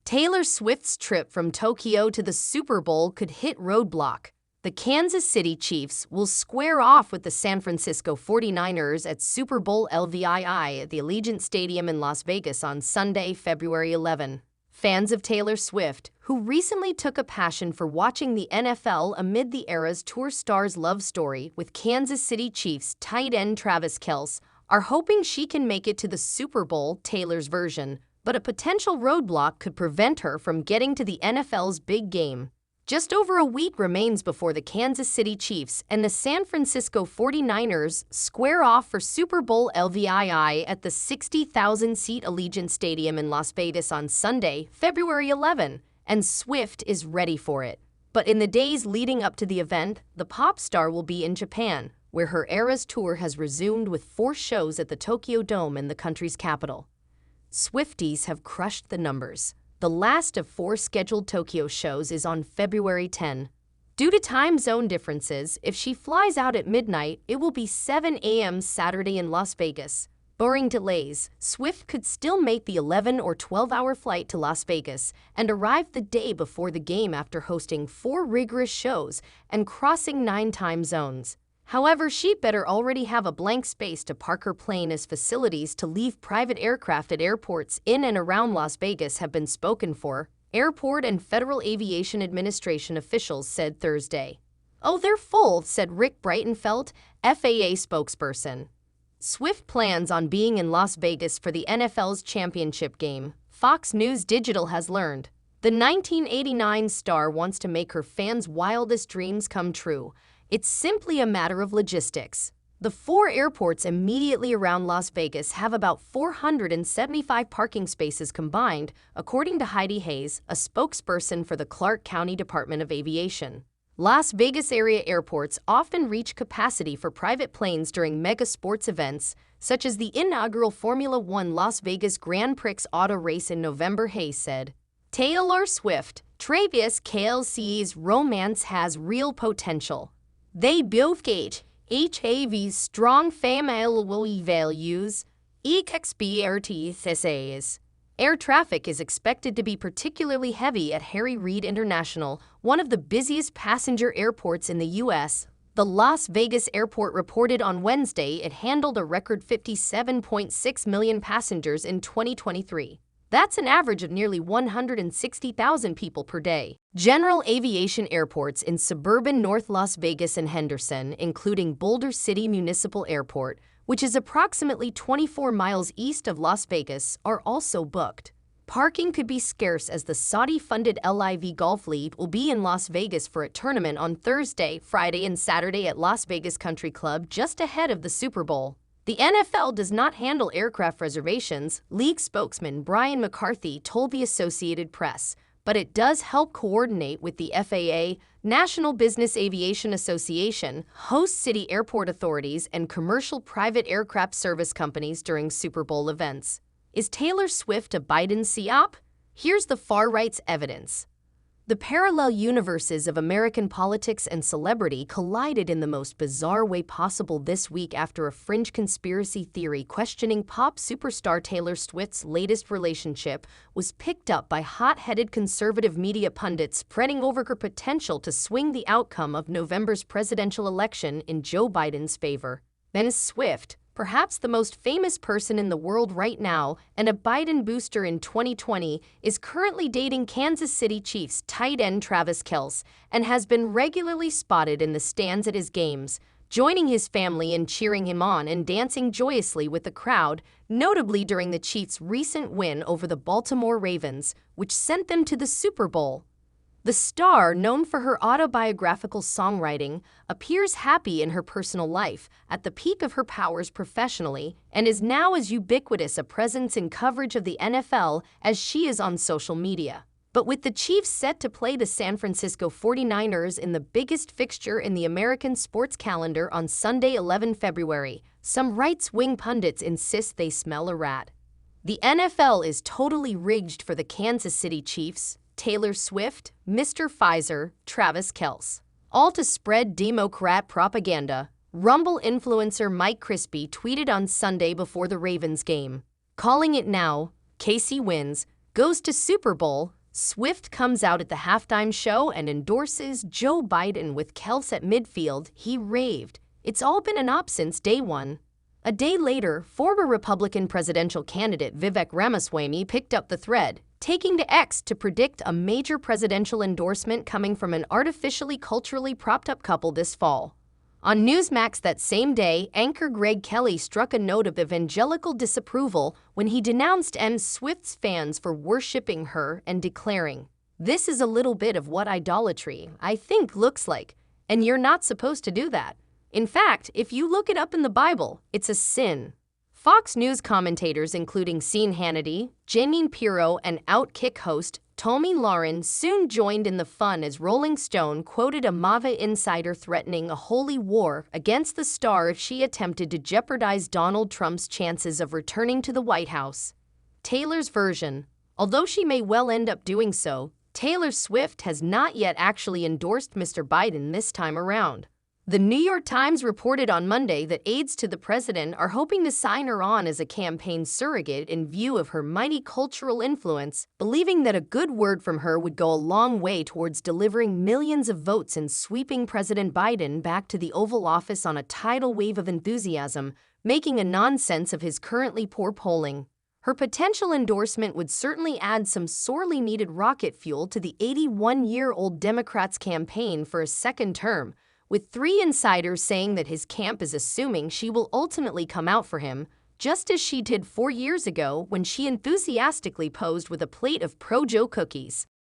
Taylor Swift's trip from Tokyo to the Super Bowl could hit roadblock. The Kansas City Chiefs will square off with the San Francisco 49ers at Super Bowl LVII at the Allegiant Stadium in Las Vegas on Sunday, February 11. Fans of Taylor Swift, who recently took a passion for watching the NFL amid the Eras Tour star's love story with Kansas City Chiefs tight end Travis Kelce, are hoping she can make it to the Super Bowl, Taylor's version, but a potential roadblock could prevent her from getting to the NFL's big game. Just over a week remains before the Kansas City Chiefs and the San Francisco 49ers square off for Super Bowl LVII at the 60,000-seat Allegiant Stadium in Las Vegas on Sunday, February 11, and Swift is ready for it. But in the days leading up to the event, the pop star will be in Japan, where her Eras Tour has resumed with 4 shows at the Tokyo Dome in the country's capital. Swifties have crushed the numbers. The last of 4 scheduled Tokyo shows is on February 10. Due to time zone differences, if she flies out at midnight, it will be 7 a.m. Saturday in Las Vegas. Barring delays, Swift could still make the 11 or 12-hour flight to Las Vegas and arrive the day before the game after hosting 4 rigorous shows and crossing 9 time zones. However, she'd better already have a blank space to park her plane, as facilities to leave private aircraft at airports in and around Las Vegas have been spoken for, Airport and Federal Aviation Administration officials said Thursday. "Oh, they're full," said Rick Breitenfeld, FAA spokesperson. Swift plans on being in Las Vegas for the NFL's championship game, Fox News Digital has learned. The 1989 star wants to make her fans' wildest dreams come true. It's simply a matter of logistics. The 4 airports immediately around Las Vegas have about 475 parking spaces combined, according to Heidi Hayes, a spokesperson for the Clark County Department of Aviation. Las Vegas area airports often reach capacity for private planes during mega sports events, such as the inaugural Formula One Las Vegas Grand Prix auto race in November, Hayes said. Taylor Swift, Travis Kelce's romance has real potential. They both get HAV's strong family values, expertise. Air traffic is expected to be particularly heavy at Harry Reid International, one of the busiest passenger airports in the U.S. The Las Vegas airport reported on Wednesday it handled a record 57.6 million passengers in 2023. That's an average of nearly 160,000 people per day. General aviation airports in suburban North Las Vegas and Henderson, including Boulder City Municipal Airport, which is approximately 24 miles east of Las Vegas, are also booked. Parking could be scarce as the Saudi-funded LIV Golf League will be in Las Vegas for a tournament on Thursday, Friday, and Saturday at Las Vegas Country Club just ahead of the Super Bowl. The NFL does not handle aircraft reservations, league spokesman Brian McCarthy told the Associated Press, but it does help coordinate with the FAA, National Business Aviation Association, host city airport authorities, and commercial private aircraft service companies during Super Bowl events. Is Taylor Swift a Biden psyop? Here's the far-right's evidence. The parallel universes of American politics and celebrity collided in the most bizarre way possible this week after a fringe conspiracy theory questioning pop superstar Taylor Swift's latest relationship was picked up by hot-headed conservative media pundits fretting over her potential to swing the outcome of November's presidential election in Joe Biden's favor. Then Swift, perhaps the most famous person in the world right now and a Biden booster in 2020, is currently dating Kansas City Chiefs tight end Travis Kelce and has been regularly spotted in the stands at his games, joining his family in cheering him on and dancing joyously with the crowd, notably during the Chiefs' recent win over the Baltimore Ravens, which sent them to the Super Bowl. The star, known for her autobiographical songwriting, appears happy in her personal life, at the peak of her powers professionally, and is now as ubiquitous a presence in coverage of the NFL as she is on social media. But with the Chiefs set to play the San Francisco 49ers in the biggest fixture in the American sports calendar on Sunday, 11 February, some right-wing pundits insist they smell a rat. The NFL is totally rigged for the Kansas City Chiefs, Taylor Swift, Mr. Pfizer, Travis Kelce. All to spread Democrat propaganda, Rumble influencer Mike Crispy tweeted on Sunday before the Ravens game. Calling it now, KC wins, goes to Super Bowl, Swift comes out at the halftime show and endorses Joe Biden with Kels at midfield. He raved. It's all been an op since day one. A day later, former Republican presidential candidate Vivek Ramaswamy picked up the thread, taking to X to predict a major presidential endorsement coming from an artificially culturally propped-up couple this fall. On Newsmax that same day, anchor Greg Kelly struck a note of evangelical disapproval when he denounced Swift's fans for worshipping her and declaring, "This is a little bit of what idolatry, I think, looks like, and you're not supposed to do that. In fact, if you look it up in the Bible, it's a sin." Fox News commentators including Sean Hannity, Jeanine Pirro, and Outkick host Tomi Lahren soon joined in the fun as Rolling Stone quoted a MAGA insider threatening a holy war against the star if she attempted to jeopardize Donald Trump's chances of returning to the White House. Taylor's version: although she may well end up doing so, Taylor Swift has not yet actually endorsed Mr. Biden this time around. The New York Times reported on Monday that aides to the president are hoping to sign her on as a campaign surrogate in view of her mighty cultural influence, believing that a good word from her would go a long way towards delivering millions of votes and sweeping President Biden back to the Oval Office on a tidal wave of enthusiasm, making a nonsense of his currently poor polling. Her potential endorsement would certainly add some sorely needed rocket fuel to the 81-year-old Democrats' campaign for a second term, with 3 insiders saying that his camp is assuming she will ultimately come out for him, just as she did 4 years ago when she enthusiastically posed with a plate of Pro-Joe cookies.